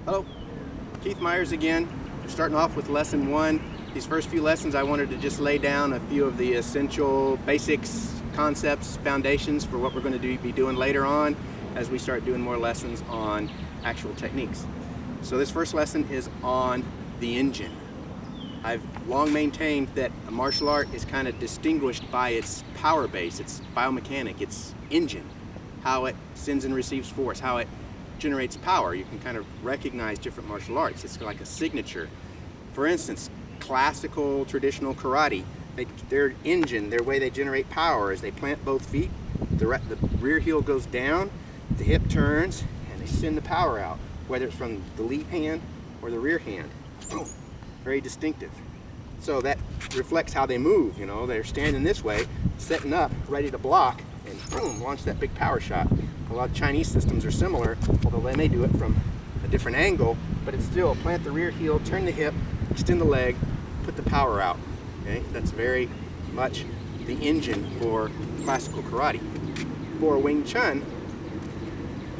Hello, Keith Myers again. We're starting off with lesson 1. These first few lessons I wanted to just lay down a few of the essential basics, concepts, foundations for what we're going to be doing later on as we start doing more lessons on actual techniques. So this first lesson is on the engine. I've long maintained that a martial art is kind of distinguished by its power base, its biomechanic, its engine, how it sends and receives force, how it generates power. You can kind of recognize different martial arts. It's like a signature. For instance, classical traditional karate, their engine, their way they generate power is they plant both feet, the rear heel goes down, the hip turns, and they send the power out, whether it's from the lead hand or the rear hand. Boom. Very distinctive. So that reflects how they move. You know, they're standing this way, setting up, ready to block, and boom, launch that big power shot. A lot of Chinese systems are similar, although they may do it from a different angle, but it's still plant the rear heel, turn the hip, extend the leg, put the power out. Okay, that's very much the engine for classical karate. For Wing Chun,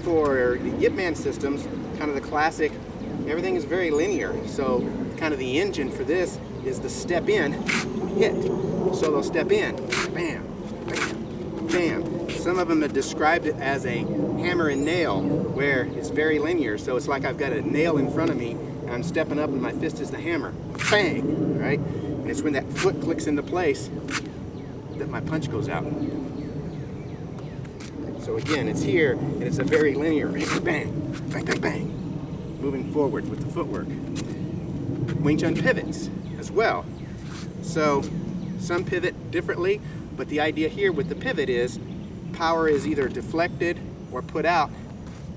for the Yip Man systems, kind of the classic, everything is very linear. So kind of the engine for this is the step in, hit. So they'll step in, bam, bam, bam. Some of them have described it as a hammer and nail, where it's very linear. So it's like I've got a nail in front of me, and I'm stepping up, and my fist is the hammer. Bang! Right? And it's when that foot clicks into place that my punch goes out. So again, it's here, and it's a very linear bang, bang, bang, bang, moving forward with the footwork. Wing Chun pivots as well. So some pivot differently, but the idea here with the pivot is power is either deflected or put out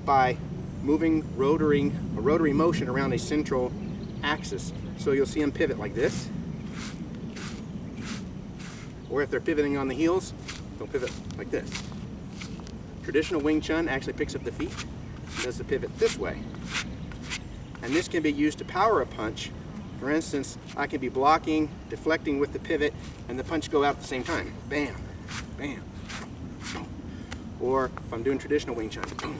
by moving a rotary motion around a central axis. So you'll see them pivot like this, or if they're pivoting on the heels, they'll pivot like this. Traditional Wing Chun actually picks up the feet and does the pivot this way. And this can be used to power a punch. For instance, I can be blocking, deflecting with the pivot, and the punch go out at the same time. Bam, bam. Or if I'm doing traditional Wing Chun, boom,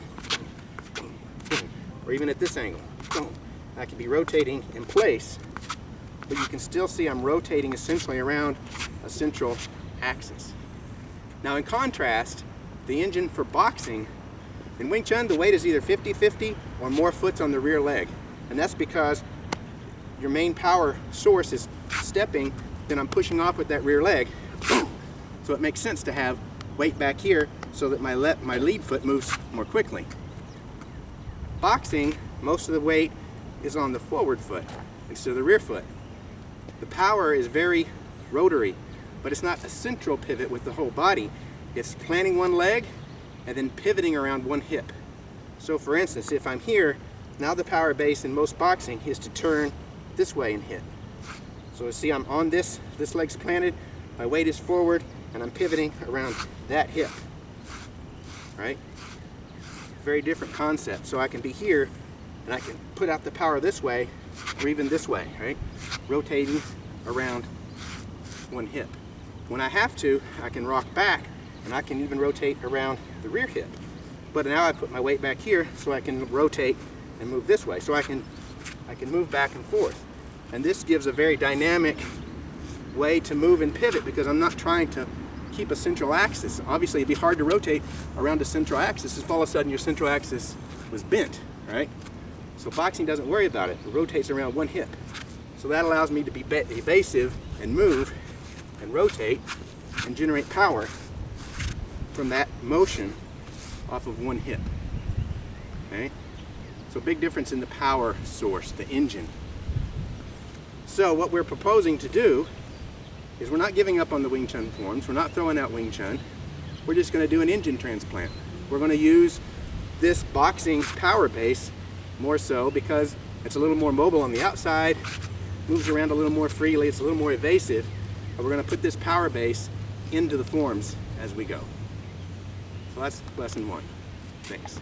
boom, boom. Or even at this angle, boom. I can be rotating in place, but you can still see I'm rotating essentially around a central axis. Now in contrast, the engine for boxing, in Wing Chun the weight is either 50-50 or more foots on the rear leg. And that's because your main power source is stepping, then I'm pushing off with that rear leg. Boom. So it makes sense to have weight back here so that my lead foot moves more quickly. Boxing, most of the weight is on the forward foot instead of the rear foot. The power is very rotary, but it's not a central pivot with the whole body. It's planting one leg and then pivoting around one hip. So for instance, if I'm here, now the power base in most boxing is to turn this way and hit. So you see I'm on this leg's planted, my weight is forward, and I'm pivoting around that hip, right? Very different concept. So I can be here, and I can put out the power this way, or even this way, right? Rotating around one hip. When I have to, I can rock back, and I can even rotate around the rear hip. But now I put my weight back here, so I can rotate and move this way. So I can move back and forth. And this gives a very dynamic way to move and pivot because I'm not trying to keep a central axis. Obviously it'd be hard to rotate around a central axis if all of a sudden your central axis was bent, right? So boxing doesn't worry about it. It rotates around one hip. So that allows me to be evasive and move and rotate and generate power from that motion off of one hip, okay? So big difference in the power source, the engine. So what we're proposing to do is we're not giving up on the Wing Chun forms. We're not throwing out Wing Chun. We're just going to do an engine transplant. We're going to use this boxing power base more so because it's a little more mobile on the outside, moves around a little more freely, it's a little more evasive, and we're going to put this power base into the forms as we go. So that's lesson 1. Thanks.